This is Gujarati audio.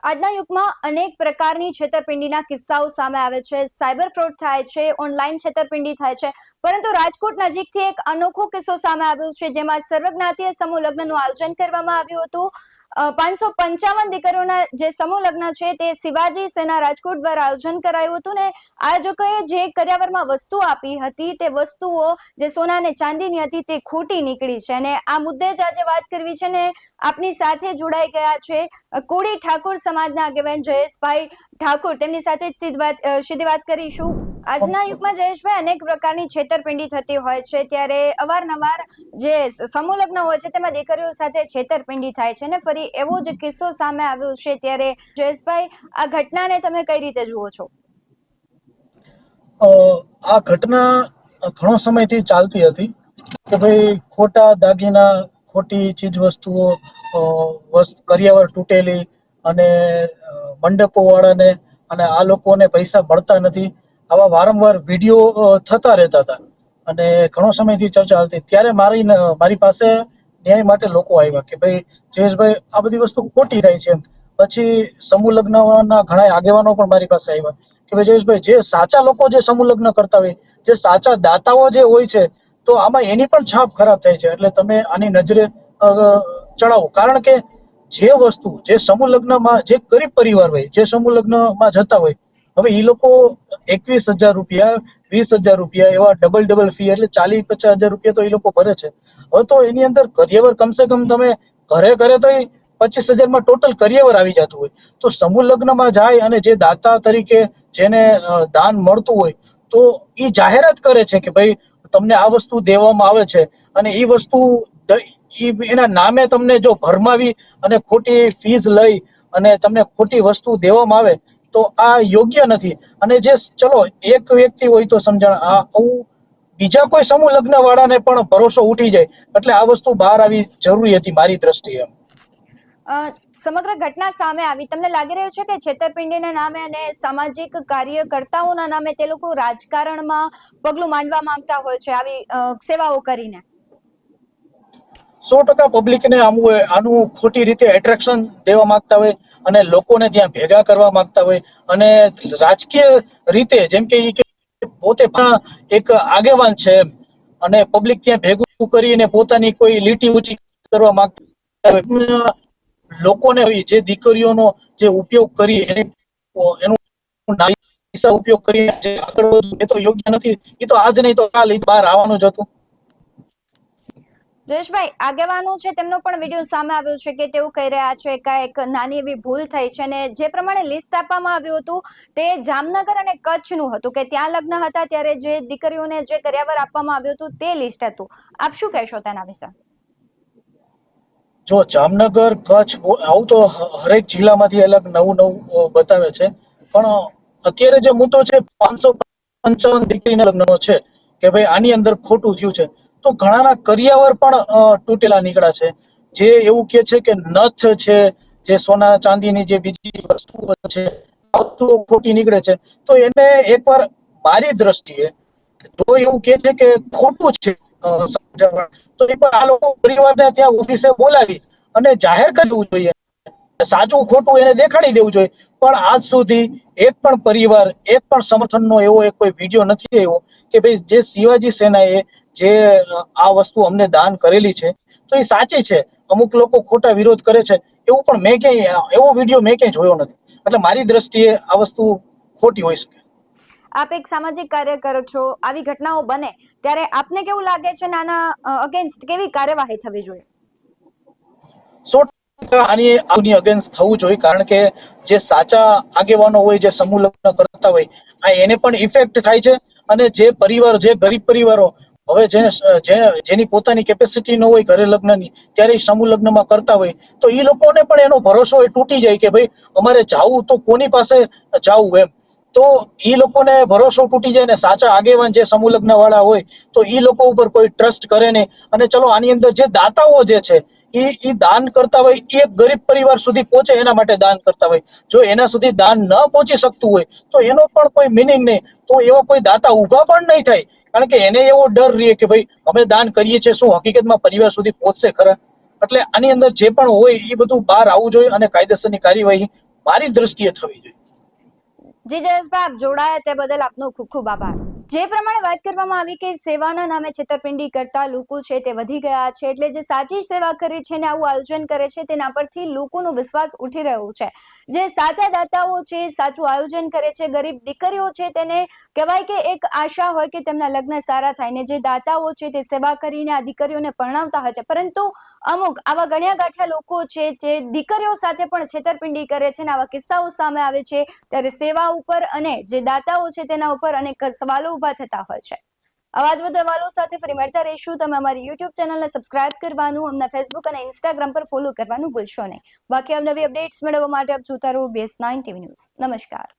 આજના યુગમાં અનેક પ્રકારની છેતરપિંડીના કિસ્સાઓ સામે આવે છે. સાયબર ફ્રોડ થાય છે, ઓનલાઈન છેતરપિંડી થાય છે. પરંતુ રાજકોટ નજીકથી એક અનોખો કિસ્સો સામે આવ્યો છે, જેમાં સર્વજ્ઞાતીય સમૂહ લગ્નનું આયોજન કરવામાં આવ્યું હતું. 555 દીકરીઓના જે સમૂહ લગ્ન છે તે શિવાજી સેના રાજકોટ દ્વારા આયોજન કરાયું હતું ને આયોજકોએ જે કરિયાવરમાં વસ્તુ આપી હતી તે વસ્તુઓ જે સોના અને ચાંદીની હતી તે ખોટી નીકળી છે. અને આ મુદ્દે જ આજે વાત કરવી છે ને આપની સાથે જોડાઈ ગયા છે કોળી ઠાકોર સમાજના આગેવાન જયેશભાઈ ઠાકોર. તેમની સાથે સીધી વાત કરીશું. આજના યુગમાં જયેશભાઈ અનેક પ્રકારની છેતરપિંડી થતી હોય છે, ત્યારે અવારનવાર જે સમૂહ લગ્ન હોય છે તેમાં દીકરીઓ સાથે છેતરપિંડી થાય છે ને ફરી એવો જ કિસ્સો સામે આવ્યો છે. ત્યારે જયેશભાઈ, આ ઘટનાને તમે કઈ રીતે જુઓ છો? આ ઘટના ઘણો સમયથી ચાલતી હતી કે ભાઈ ખોટા દાગીના, ખોટી ચીજ વસ્તુઓ, કરિયાવર તૂટેલી અને મંડપો વાળાને અને આ લોકોને પૈસા મળતા નથી, આવા વારંવાર વિડીયો થતા રહેતા હતા અને ઘણો સમયથી ચર્ચા હતી. ત્યારે મારી પાસે ન્યાય માટે લોકો આવ્યા કે ભાઈ જયેશભાઈ, આ બધી વસ્તુ ખોટી થાય છે. પછી સમૂહ લગ્નના ઘણા આગેવાનો પણ મારી પાસે આવ્યા કે ભાઈ જયેશભાઈ, જે સાચા લોકો જે સમૂહ લગ્ન કરતા હોય, જે સાચા દાતાઓ જે હોય છે, તો આમાં એની પણ છાપ ખરાબ થાય છે. એટલે તમે આની નજરે ચડાવો, કારણ કે જે વસ્તુ જે સમૂહ લગ્નમાં જે ગરીબ પરિવાર હોય, જે સમૂહ લગ્નમાં જતા હોય, હવે એ લોકો 21,000 રૂપિયા, 20,000 રૂપિયા એવા ડબલ ફી, એટલે 40-50,000 રૂપિયા તો એ લોકો ભરે છે. હવે તો એની અંદર કરિયાવર કમસે કમ તમે ઘરે તો 25,000 માં ટોટલ કરિયાવર આવી જતું હોય. તો સમૂહ લગ્નમાં જાય અને જે દાતા તરીકે જેને દાન મળતું હોય તો એ જાહેરાત કરે છે કે ભાઈ તમને આ વસ્તુ દેવામાં આવે છે, અને એ વસ્તુ એના નામે તમને જો ભરમાવી અને ખોટી ફીસ લઈ અને તમને ખોટી વસ્તુ દેવામાં આવે તો આ યોગ્ય નથી. અને જે ચલો એક વ્યક્તિ હોય તો સમજણ, આવું બીજા કોઈ સમૂહ લગ્ન વાળાને પણ ભરોસો ઉઠી જાય, એટલે આ વસ્તુ બહાર આવી જરૂરી હતી મારી દ્રષ્ટિએ. સમગ્ર ઘટના સામે આવી, તમને લાગી રહ્યું છે કે છેતરપિંડીના નામે અને સામાજિક કાર્યકર્તાઓના નામે તે લોકો રાજકારણમાં પગલું માંડવા માંગતા હોય છે આવી સેવાઓ કરીને? 100% પબ્લિકને આનું ખોટી રીતે એટ્રેક્શન દેવા માંગતા હોય અને લોકોને ત્યાં ભેગા કરવા માંગતા હોય, અને રાજકીય રીતે જેમ કે પોતે પણ એક આગેવાન છે અને પબ્લિક ત્યાં ભેગું કરીને પોતાની કોઈ લીટી ઊંચી કરવા માંગતા હોય, લોકોને જે દીકરીઓનો જે ઉપયોગ કરી એનું ઉપયોગ કરી આગળ વધવું એ તો યોગ્ય નથી. એ તો આજ નહીં તો કાલ બહાર આવવાનું જ હતું. જયેશભાઈ, આગેવાનો છે તેમનો પણ વિડીયો સામે આવ્યો છે કે તેઓ કહી રહ્યા છે કે એક નાની એવી ભૂલ થઈ છે, અને જે પ્રમાણે લિસ્ટ આપવામાં આવ્યું હતું તે જામનગર અને કચ્છનું હતું કે ત્યાં લગ્ન હતા ત્યારે જે દીકરીઓને જે કરિયાવર આપવામાં આવ્યું હતું તે લિસ્ટ હતું. આપ શું કહેશો તેના વિશે? જો જામનગર, કચ્છ આવું તો હરેક જિલ્લામાંથી અલગ નવું બતાવે છે, પણ અત્યારે જે મુદ્દો છે 555 દીકરીના લગ્નનો છે કે ભાઈ આની અંદર ખોટું થયું છે, તો ઘણાના કરિયાવર પણ તૂટેલા નીકળ્યા છે. જે એવું કે છે કે નથ છે, જે સોના ચાંદીની જે બીજી વસ્તુઓ છે, વસ્તુઓ ખોટી નીકળે છે. તો એને એકવાર મારી દ્રષ્ટિએ જો એવું કે છે કે ખોટું છે, તો એ પણ આ લોકો પરિવારને ત્યાં ઓફિસે બોલાવી અને જાહેર કરવું જોઈએ, સાચું ખોટું એને દેખાડી દેવું જોઈએ. પણ આજ સુધી એક પણ પરિવાર, એક પણ સમર્થનનો એવો કોઈ વિડીયો નથી આવ્યો કે ભાઈ જે શિવાજી સેનાએ જે આ વસ્તુ અમને દાન કરેલી છે તો એ સાચી છે. અમુક લોકો ખોટા વિરોધ કરે છે, એવું પણ મેં ક્યાંય એવો વિડીયો મેં ક્યાંય જોયો નથી. એટલે મારી દ્રષ્ટિએ આ વસ્તુ ખોટી હોઈ શકે. આપ એક સામાજિક કાર્યકર છો, આવી ઘટનાઓ બને ત્યારે આપને કેવું લાગે છે આના અગેન્સ્ટ કેવી કાર્યવાહી થવી જોઈએ? 100% આની અગેન્સ્ટ થવું જોઈએ, કારણ કે જે સાચા આગેવાનો હોય, જે સમૂહ લગ્ન કરતા હોય, એને પણ ઇફેક્ટ થાય છે. અને જે પરિવારો, જે ગરીબ પરિવારો હવે જેની પોતાની કેપેસિટી ન હોય ઘરે લગ્નની, ત્યારે સમૂહ લગ્નમાં કરતા હોય, તો એ લોકોને પણ એનો ભરોસો તૂટી જાય કે ભાઈ અમારે જાવું તો કોની પાસે જાવું એમ. તો ઈ લોકોને ભરોસો તૂટી જાય ને સાચા આગેવાન જે સમૂહ લગ્ન વાળા હોય તો ઈ લોકો ઉપર કોઈ ટ્રસ્ટ કરે નહીં. અને ચલો આની અંદર જે દાતાઓ જે છે ઈ દાન કરતા હોય, એક ગરીબ પરિવાર સુધી પહોંચે એના માટે દાન કરતા હોય. જો એના સુધી દાન ન પહોંચી શકતું હોય તો એનો પણ કોઈ મિનિંગ નહીં, તો એવો કોઈ દાતા ઊભા પણ નહીં થાય, કારણ કે એને એવો ડર રહે કે ભાઈ અમે દાન કરીએ છીએ, શું હકીકતમાં પરિવાર સુધી પહોંચશે ખરા? એટલે આની અંદર જે પણ હોય એ બધું બહાર આવવું જોઈએ અને કાયદેસરની કાર્યવાહી મારી દ્રષ્ટિએ થવી જોઈએ. જી જયેશભાઈ, આપ જોડાયા તે બદલ આપનો ખૂબ ખૂબ આભાર. જે પ્રમાણે વાત કરવામાં આવી કે સેવાના નામે છેતરપિંડી કરતા લોકો છે તે વધી ગયા છે, એટલે જે સાચી સેવા કરે છે ને આવું આયોજન કરે છે તેના પરથી લોકોનો વિશ્વાસ ઉઠી રહ્યો છે. જે સાચા દાતાઓ છે, સાચું આયોજન કરે છે, ગરીબ દીકરીઓ છે તેને કહેવાય કે એક આશા હોય કે તેમના લગ્ન સારા થાય, ને જે દાતાઓ છે તે સેવા કરીને આ દીકરીઓને પરણાવતા હોય છે, પરંતુ અમુક આવા ગણ્યા ગાંઠ્યા લોકો છે જે દીકરીઓ સાથે પણ છેતરપિંડી કરે છે ને આવા કિસ્સાઓ સામે આવે છે ત્યારે સેવા ઉપર અને જે દાતાઓ છે તેના ઉપર અનેક સવાલો ઉભા થતા હોય છે. આવા જ વધુ અહેવાલો સાથે ફરી મળતા રહીશું. તમે અમારી યુટ્યુબ ચેનલને સબસ્ક્રાઇબ કરવાનું, અમને ફેસબુક અને ઇન્સ્ટાગ્રામ પર ફોલો કરવાનું ભૂલશો નહીં. બાકી નવી અપડેટ્સ મેળવવા માટે આપ જોતા રહો BS9 TV ન્યૂઝ. નમસ્કાર.